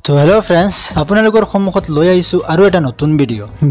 তো hello' friends, আপোনালোকৰ সন্মুখত লৈ আহিছোঁ আৰু এটা নতুন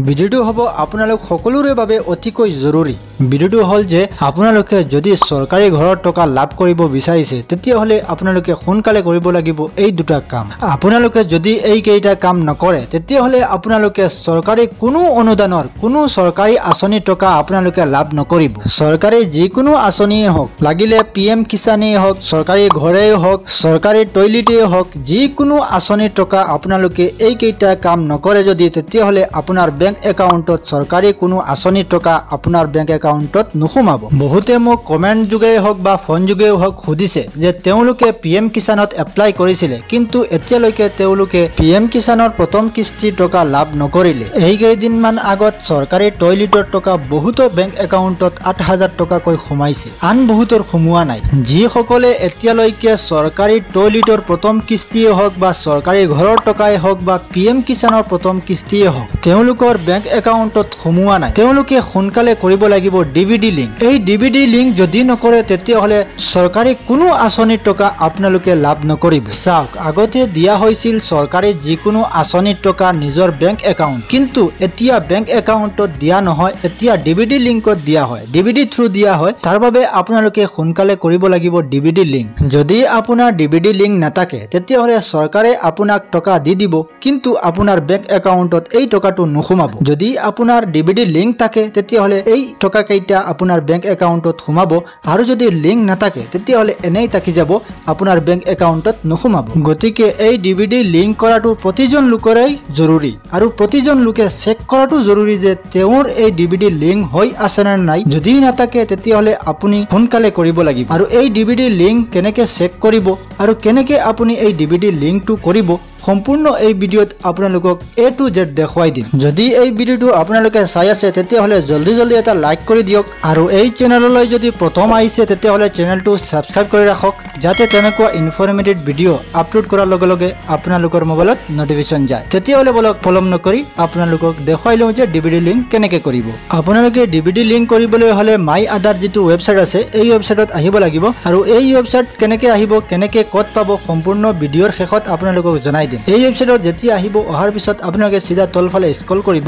ভিডিঅ'টো হ'ব আপোনালোক সকলোৰে বাবে অতিকৈ জৰুৰী। ভিডিঅ'টো হ'ল যে আপোনালোকে যদি চৰকাৰী ঘৰৰ টকা লাভ কৰিব বিচাৰিছে তেতিয়াহ'লে আপোনালোকে সোনকালে কৰিব লাগিব এই দুটা কাম। আপোনালোকে যদি এই কেইটা কাম নকৰে তেতিয়াহ'লে আপোনালোকে চৰকাৰী কোনো অনুদানৰ কোনো চৰকাৰী আঁচনিৰ টকা আপোনালোকে লাভ নকৰিব। চৰকাৰী যিকোনো আঁচনিয়ে হওক, লাগিলে PM কিষাণেই হওক, চৰকাৰী ঘৰেই হওক, চৰকাৰী টয়লেটেই হওক, যিকোনো আঁচনিৰ টকা আপোনালোকে এই কেইটা কাম নকৰে যদি তেতিয়াহ'লে আপোনাৰ বেংক একাউণ্টত চৰকাৰী কোনো আঁচনিৰ টকা আপোনাৰ বেংক একাউণ্টত নোসোমাব। বহুতে মোক কমেণ্ট যোগে হওক বা ফোন যোগে হওক সুধিছে যে তেওঁলোকে PM কিষাণত এপ্লাই কৰিছিলে কিন্তু এতিয়ালৈকে তেওঁলোকে PM কিষাণৰ প্ৰথম কিস্তিৰ টকা লাভ নকৰিলে। এই কেইদিনমান আগত চৰকাৰী টয়লেটৰ টকা বহুতো বেংক একাউণ্টত 8,000 টকাকৈ সোমাইছে, আন বহুতৰ সোমোৱা নাই। যিসকলে এতিয়ালৈকে চৰকাৰী টয়লেটৰ প্ৰথম কিস্তিয়ে হওক বা চৰকাৰী ঘৰৰ টকাই হওক বা PM কিষাণৰ প্ৰথম কিস্তিয়ে হওক তেওঁলোকৰ বেংক একাউণ্টত সোমোৱা নাই, তেওঁলোকে সোনকালে কৰিব লাগিব DVD লিংক। এই DVD লিংক যদি নকৰে তেতিয়াহ'লে চৰকাৰী কোনো আঁচনিৰ টকা আপোনালোকে লাভ নকৰিব। চাওক, আগতে দিয়া হৈছিল চৰকাৰী যিকোনো আঁচনিৰ টকা নিজৰ বেংক একাউণ্ট, কিন্তু এতিয়া বেংক একাউণ্টত দিয়া নহয়, এতিয়া DVD লিংকত দিয়া হয়, DVD থ্ৰু দিয়া হয়। তাৰ বাবে আপোনালোকে সোনকালে কৰিব লাগিব DVD লিংক। যদি আপোনাৰ DVD লিংক নাথাকে তেতিয়াহ'লে চৰকাৰে আপোনাক টকা দি দিব কিন্তু আপোনাৰ বেংক একাউণ্টত এই টকাটো নোসোমাব। যদি আপোনাৰ DVD লিংক থাকে তেতিয়াহ'লে এই টকা কেইটা আপোনাৰ বেংক একাউণ্টত সোমাব, আৰু যদি লিংক নাথাকে তেতিয়াহ'লে এনেই থাকি যাব, আপোনাৰ বেংক একাউণ্টত নোসোমাব। গতিকে এই DVD লিংক কৰাটো প্ৰতিজন লোকৰেই জৰুৰী, আৰু প্ৰতিজন লোকে চেক কৰাটো জৰুৰী যে তেওঁৰ এই DVD লিংক হৈ আছে নে নাই। যদি নাথাকে তেতিয়াহ'লে আপুনি সোনকালে কৰিব লাগিব। আৰু এই DVD লিংক কেনেকৈ চেক কৰিব আৰু কেনেকৈ আপুনি এই DVD লিংকটো কৰিব সম্পূৰ্ণ এই ভিডিঅ'ত আপোনালোকক A to Z দেখুৱাই দিম। যদি এই ভিডিঅ'টো আপোনালোকে চাই আছে তেতিয়াহ'লে জলদি এটা লাইক কৰি দিয়ক, আৰু এই চেনেললৈ যদি প্ৰথম আহিছে তেতিয়াহ'লে চেনেলটো ছাবস্ক্ৰাইব কৰি ৰাখক যাতে তেনেকুৱা ইনফৰমেটিভ ভিডিঅ' আপলোড কৰাৰ লগে লগে আপোনালোকৰ মোবাইলত নটিফিকেশ্যন যায়। তেতিয়াহ'লে বলক পলম নকৰি আপোনালোকক দেখুৱাই লওঁ যে DVD লিংক কেনেকৈ কৰিব। আপোনালোকে DVD লিংক কৰিবলৈ হ'লে মাই আধাৰ যিটো ৱেবছাইট আছে এই ৱেবছাইটত আহিব লাগিব, আৰু এই ৱেবছাইট কেনেকৈ আহিব, কেনেকৈ ক'ত পাব সম্পূৰ্ণ ভিডিঅ'ৰ শেষত আপোনালোকক জনাই দিম। এই ৱেবছাইটত যেতিয়া আহিব, অহাৰ পিছত আপোনালোকে চিধা তলফালে স্ক্ৰল কৰিব।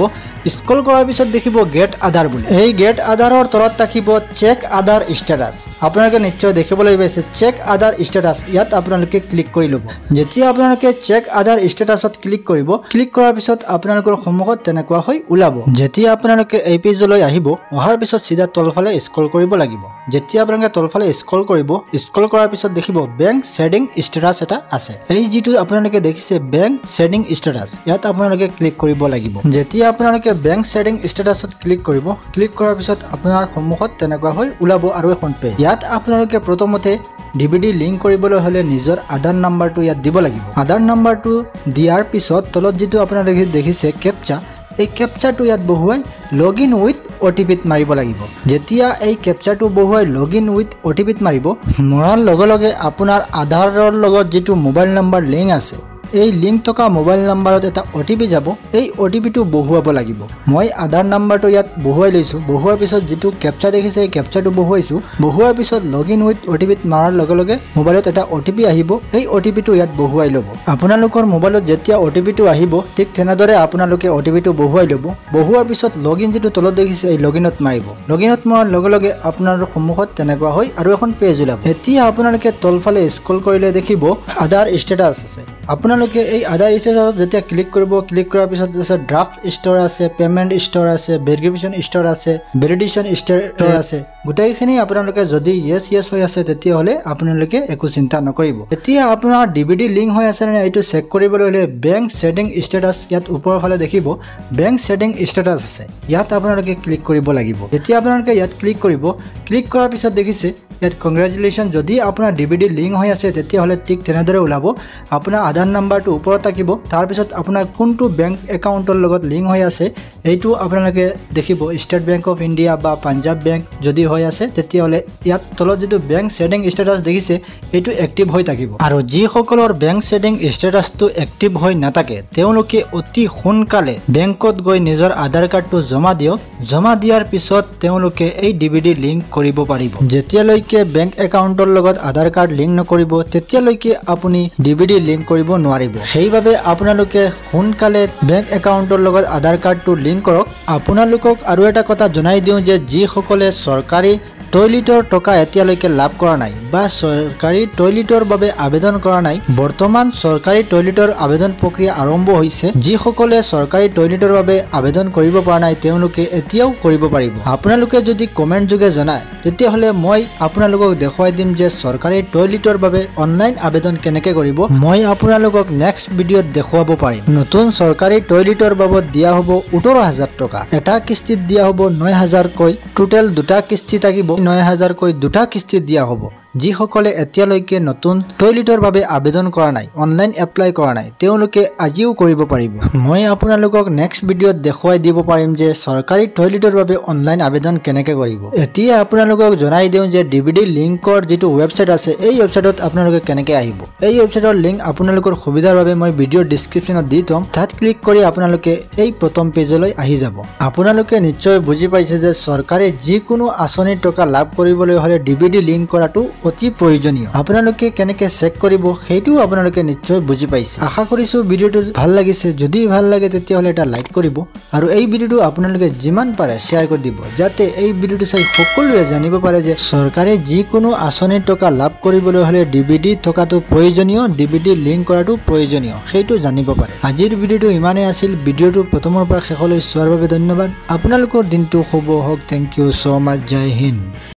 স্ক্ৰল কৰাৰ পিছত দেখিব গেট আধাৰ বুলি। এই গেট আধাৰৰ তলত থাকিব চেক আধাৰ ষ্টেটাছ। আপোনালোকে নিশ্চয় দেখিবলৈ পাইছে চেক আধাৰ ষ্টেটাছ, ইয়াত আপোনালোকে ক্লিক কৰি ল'ব। যেতিয়া আপোনালোকে চেক আধাৰ ষ্টেটাছত ক্লিক কৰিব, ক্লিক কৰাৰ পিছত আপোনালোকৰ সন্মুখত তেনেকুৱা হৈ ওলাব। যেতিয়া আপোনালোকে এই পেজলৈ আহিব, অহাৰ পিছত চিধা তলফালে স্ক্ৰল কৰিব লাগিব। যেতিয়া আপোনালোকে তলফালে স্ক্ৰল কৰিব, স্ক্ৰল কৰাৰ পিছত দেখিব বেংক ছেডিং ষ্টেটাছ এটা আছে। এই যিটো আপোনালোকে দেখিছে বেংক ছেডিং ষ্টেটাছ, ইয়াত আপোনালোকে ক্লিক কৰিব লাগিব। যেতিয়া আপোনালোকে বেংক ছেডিং ষ্টেটাছত ক্লিক কৰিব, ক্লিক কৰাৰ পিছত আপোনাৰ সন্মুখত তেনেকুৱা হৈ ওলাব আৰু এখন পেজ। ইয়াত আপোনালোকে প্ৰথমতে DVD লিংক কৰিবলৈ হ'লে নিজৰ আধাৰ নাম্বাৰটো ইয়াত দিব লাগিব। আধাৰ নাম্বাৰটো দিয়াৰ পিছত তলত যিটো আপোনালোকে দেখিছে কেপচা, এই কেপচাটো ইয়াত বহুৱাই লগইন উইথ OTPত মাৰিব লাগিব। যেতিয়া এই কেপচাটো বহুৱাই লগইন উইথ OTPত মাৰিব, মৰাৰ লগে লগে আপোনাৰ আধাৰৰ লগত যিটো মোবাইল নাম্বাৰ লিংক আছে এই লিংক থকা মোবাইল নাম্বাৰত এটা OTP যাব। এই OTPটো বহুৱাব লাগিব। মই আধাৰ নাম্বাৰটো ইয়াত বহুৱাই লৈছোঁ। বহুৱাৰ পিছত যিটো কেপচা দেখিছে এই কেপচাটো বহুৱাইছোঁ। বহুৱাৰ পিছত লগইন উইথ OTPত মাৰাৰ লগে লগে মোবাইলত এটা OTP আহিব। এই OTPটো ইয়াত বহুৱাই ল'ব। আপোনালোকৰ মোবাইলত যেতিয়া OTPটো আহিব ঠিক তেনেদৰে আপোনালোকে OTPটো বহুৱাই ল'ব। বহুৱাৰ পিছত লগইন যিটো তলত দেখিছে এই লগইনত মাৰিব। লগইনত মৰাৰ লগে লগে আপোনাৰ সন্মুখত তেনেকুৱা হৈ আৰু এখন পেজ ওলাব। এতিয়া আপোনালোকে তলফালে স্ক্ৰল কৰিলে দেখিব আধাৰ ষ্টেটাছ আছে। আপোনালোকে এই আধাৰ ষ্টেটাছত যেতিয়া ক্লিক কৰিব, ক্লিক কৰাৰ পিছত আছে ড্ৰাফ্ট ষ্ট'ৰ আছে, পেমেণ্ট ষ্ট'ৰ আছে, ভেৰিফিকেশ্যন ষ্ট'ৰ আছে, ভেলিডেশ্যন ষ্ট'ৰ আছে। গোটেইখিনি আপোনালোকে যদি য়েছ হৈ আছে তেতিয়াহ'লে আপোনালোকে একো চিন্তা নকৰিব। এতিয়া আপোনাৰ DVD লিংক হৈ আছে নে এইটো চেক কৰিবলৈ হ'লে বেংক ছেডিং ষ্টেটাছ ইয়াত ওপৰৰ ফালে দেখিব বেংক ছেডিং ষ্টেটাছ আছে, ইয়াত আপোনালোকে ক্লিক কৰিব লাগিব। যেতিয়া আপোনালোকে ইয়াত ক্লিক কৰিব, ক্লিক কৰাৰ পিছত দেখিছে ইয়াত কংগ্ৰেচুলেশ্যন। যদি আপোনাৰ DVD লিংক হৈ আছে তেতিয়াহ'লে ঠিক তেনেদৰে ওলাব। আপোনাৰ আধাৰ নাম্বাৰটো ওপৰত থাকিব, তাৰপিছত আপোনাৰ কোনটো বেংক একাউণ্টৰ লগত লিংক হৈ আছে এইটো আপোনালোকে দেখিব। ষ্টেট বেংক অফ ইণ্ডিয়া বা পাঞ্জাৱ বেংক যদি হয় হৈ আছে তেতিয়াহ'লে ইয়াত তলত যেটো বেংক সেটিং স্ট্যাটাস দেখিছে এটো এক্টিভ হৈ থাকিব আৰু যি সকলৰ বেংক সেটিং স্ট্যাটাসটো এক্টিভ হৈ নাথাকে তেওঁলোকে অতি সোনকালে বেংকত গৈ নিজৰ আধাৰ কাৰ্ডটো জমা দিয়ক জমা দিয়াৰ পিছত তেওঁলোকে এই ডিভিডি লিংক কৰিব পাৰিব যেতিয়ালৈকে বেংক একাউণ্টৰ লগত আধাৰ কাৰ্ড লিংক নকৰিব তেতিয়ালৈকে আপুনি ডিভিডি লিংক কৰিব নোৱাৰিব সেইভাবে আপোনালোকে সোনকালে বেংক একাউণ্টৰ লগত আধাৰ কাৰ্ডটো লিংক কৰক আপোনালোকক আৰু এটা কথা জনাই দিওঁ যে যি সকলে চৰকাৰী টয়লেটৰ টকা এতিয়ালৈকে লাভ কৰা নাই বা চৰকাৰী টয়লেটৰ বাবে আবেদন কৰা নাই বৰ্তমান চৰকাৰী টয়লেটৰ আবেদন প্ৰক্ৰিয়া আৰম্ভ হৈছে যি সকলে চৰকাৰী টয়লেটৰ বাবে আবেদন কৰিব পৰা নাই তেওঁলোকে এতিয়াও কৰিব পাৰিব আপোনালোকে যদি কমেন্ট যোগে জনায় তেতিয়াহলে মই আপোনালোকক দেখুৱাই দিম যে চৰকাৰী টয়লেটৰ বাবে অনলাইন আবেদন কেনেকৈ কৰিব মই আপোনালোকক নেক্সট ভিডিঅ'ত দেখুৱাব পাৰিম নতুন চৰকাৰী টয়লেটৰ বাবদ দিয়া হ'ব 18000 টকা এটা কিস্তিত দিয়া হ'ব 9000 কৈ টোটাল দুটা কিস্তি থাকিব 9000 কৈ দুটা কিস্তি দিয়া হ'ব যি সকলে এতিয়ালৈকে নতুন টয়লেটৰ বাবে আবেদন কৰা নাই অনলাইন এপ্লাই কৰা নাই তেওঁলোকে আজিও কৰিব পাৰিব মই আপোনালোকক নেক্সট ভিডিঅ'ত দেখুৱাই দিব পাৰিম যে চৰকাৰী টয়লেটৰ বাবে অনলাইন আবেদন কেনেকৈ কৰিব এতিয়া আপোনালোকক জনাই দিওঁ যে ডিভিডি লিংকৰ যেটো ওয়েবসাইট আছে এই ওয়েবসাইটত আপোনালোকে কেনেকৈ আহিব এই ওয়েবসাইটৰ লিংক আপোনালোকৰ সুবিধাৰ বাবে মই ভিডিঅ'ৰ ডেসক্ৰিপচনত দি থম তাত ক্লিক কৰি আপোনালোকে এই প্ৰথম পেজলৈ আহি যাব আপোনালোকে নিশ্চয় বুজি পাইছে যে চৰকাৰে যিকোনো আঁচনিৰ টকা লাভ কৰিবলৈ হলে ডিভিডি লিংক কৰাটো অতি প্ৰয়োজনীয় আপোনালোকে কেনেকৈ চেক কৰিব সেইটো আপোনালোকে নিশ্চয় বুজি পাইছে আশা কৰিছো ভিডিঅ'টো ভাল লাগিছে যদি ভাল লাগে তেতিয়াহলে এটা লাইক কৰিব আৰু এই ভিডিঅ'টো আপোনালোকে যিমান পাৰে শেয়াৰ কৰি দিব যাতে এই ভিডিঅ'টো চাই সকলোৱে জানিব পাৰে যে চৰকাৰে যিকোনো আঁচনিৰ টকা লাভ কৰিবলৈ হলে ডিভিডি থকাটো প্ৰয়োজনীয় ডিভিডি লিংক কৰাটো প্ৰয়োজনীয় সেইটো জানিব পাৰে আজিৰ ভিডিঅ'টো ইমানেই আছিল ভিডিঅ'টো প্ৰথমৰ পৰা শেষলৈ চোৱাৰ বাবে ধন্যবাদ আপোনালোকৰ দিনটো শুভ হওক থ্যাংক ইউ সো মাচ জয় হিন্দ